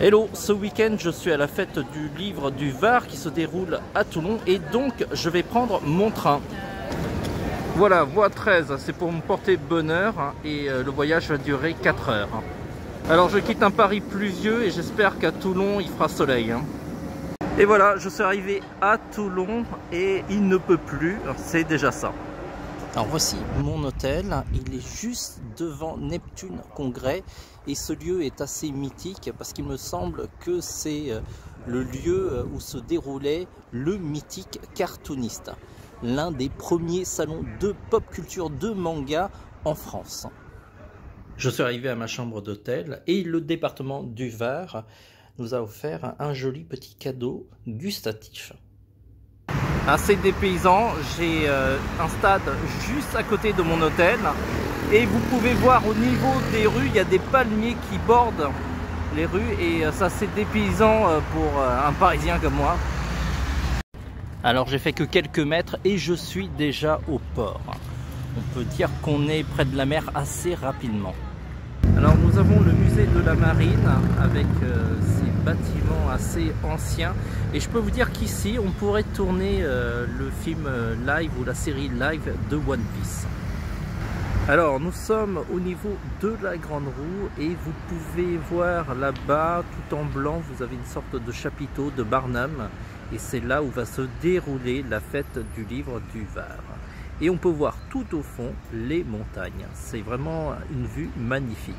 Hello, ce week-end je suis à la fête du livre du Var qui se déroule à Toulon et donc je vais prendre mon train. Voilà, voie 13, c'est pour me porter bonheur et le voyage va durer 4 heures. Alors je quitte un Paris pluvieux et j'espère qu'à Toulon il fera soleil. Et voilà, je suis arrivé à Toulon et il ne peut plus, c'est déjà ça. Alors voici mon hôtel, il est juste devant Neptune Congrès et ce lieu est assez mythique parce qu'il me semble que c'est le lieu où se déroulait le mythique cartooniste, l'un des premiers salons de pop culture de manga en France. Je suis arrivé à ma chambre d'hôtel et le département du Var nous a offert un joli petit cadeau gustatif. Assez dépaysant, j'ai un stade juste à côté de mon hôtel et vous pouvez voir au niveau des rues, il y a des palmiers qui bordent les rues et ça c'est dépaysant pour un Parisien comme moi. Alors j'ai fait que quelques mètres et je suis déjà au port. On peut dire qu'on est près de la mer assez rapidement. Alors nous avons le musée de la marine avec ces bâtiments assez anciens et je peux vous dire qu'ici on pourrait tourner le film live ou la série live de One Piece. Alors nous sommes au niveau de la grande roue et vous pouvez voir là-bas tout en blanc, vous avez une sorte de chapiteau de Barnum et c'est là où va se dérouler la fête du livre du Var. Et on peut voir tout au fond les montagnes. C'est vraiment une vue magnifique.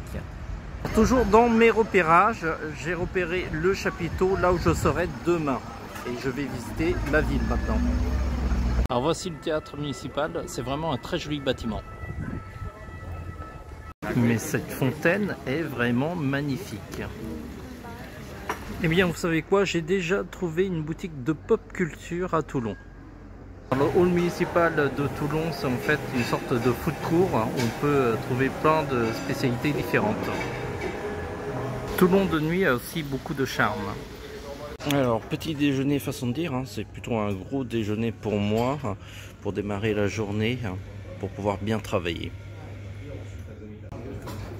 Toujours dans mes repérages, j'ai repéré le chapiteau là où je serai demain. Et je vais visiter la ville maintenant. Alors voici le théâtre municipal, c'est vraiment un très joli bâtiment. Mais cette fontaine est vraiment magnifique. Eh bien vous savez quoi, j'ai déjà trouvé une boutique de pop culture à Toulon. Le hall municipal de Toulon, c'est en fait une sorte de food court où on peut trouver plein de spécialités différentes. Toulon de nuit a aussi beaucoup de charme. Alors, petit déjeuner façon de dire, c'est plutôt un gros déjeuner pour moi, pour démarrer la journée, pour pouvoir bien travailler.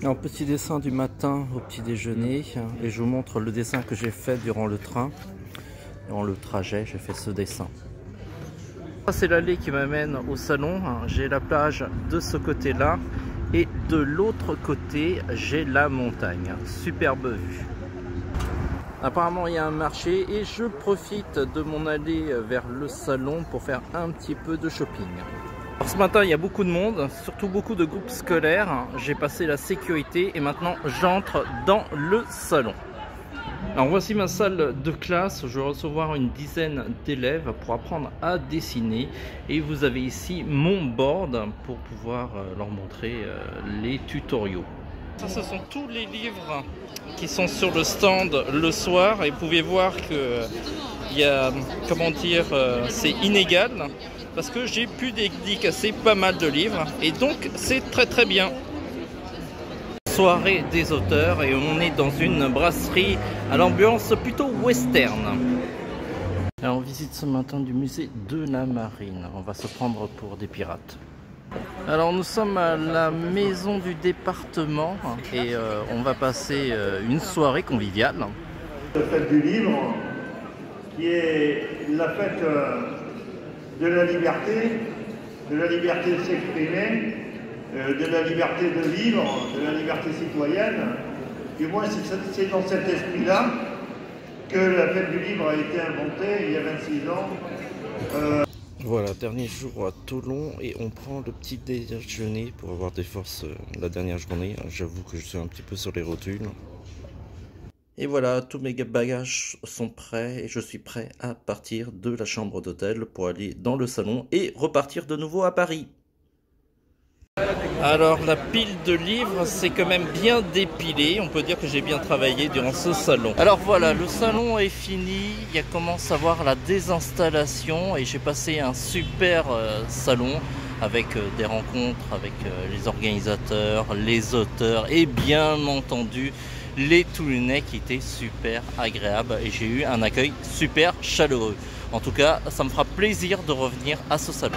Alors, petit dessin du matin au petit déjeuner, et je vous montre le dessin que j'ai fait durant le train. Durant le trajet, j'ai fait ce dessin. C'est l'allée qui m'amène au salon, j'ai la plage de ce côté là et de l'autre côté j'ai la montagne, superbe vue. Apparemment il y a un marché et je profite de mon allée vers le salon pour faire un petit peu de shopping. Alors, ce matin il y a beaucoup de monde, surtout beaucoup de groupes scolaires, j'ai passé la sécurité et maintenant j'entre dans le salon. Alors voici ma salle de classe, je vais recevoir une dizaine d'élèves pour apprendre à dessiner et vous avez ici mon board pour pouvoir leur montrer les tutoriaux. Ça, ce sont tous les livres qui sont sur le stand le soir et vous pouvez voir que il y a, comment dire, c'est inégal parce que j'ai pu dédicacer pas mal de livres et donc c'est très bien. Soirée des auteurs et on est dans une brasserie à l'ambiance plutôt western. Alors on visite ce matin du musée de la marine, on va se prendre pour des pirates. Alors nous sommes à la maison du département et on va passer une soirée conviviale. La fête du livre qui est la fête de la liberté de s'exprimer, de la liberté de vivre, de la liberté citoyenne. Du moins, c'est dans cet esprit-là que la fête du livre a été inventée il y a 26 ans. Voilà, dernier jour à Toulon et on prend le petit déjeuner pour avoir des forces la dernière journée. J'avoue que je suis un petit peu sur les rotules. Et voilà, tous mes bagages sont prêts et je suis prêt à partir de la chambre d'hôtel pour aller dans le salon et repartir de nouveau à Paris. Alors la pile de livres c'est quand même bien dépilé, on peut dire que j'ai bien travaillé durant ce salon. Alors voilà, le salon est fini, il commence à avoir la désinstallation et j'ai passé un super salon avec des rencontres avec les organisateurs, les auteurs et bien entendu les Toulonnais qui étaient super agréables et j'ai eu un accueil super chaleureux. En tout cas, ça me fera plaisir de revenir à ce salon.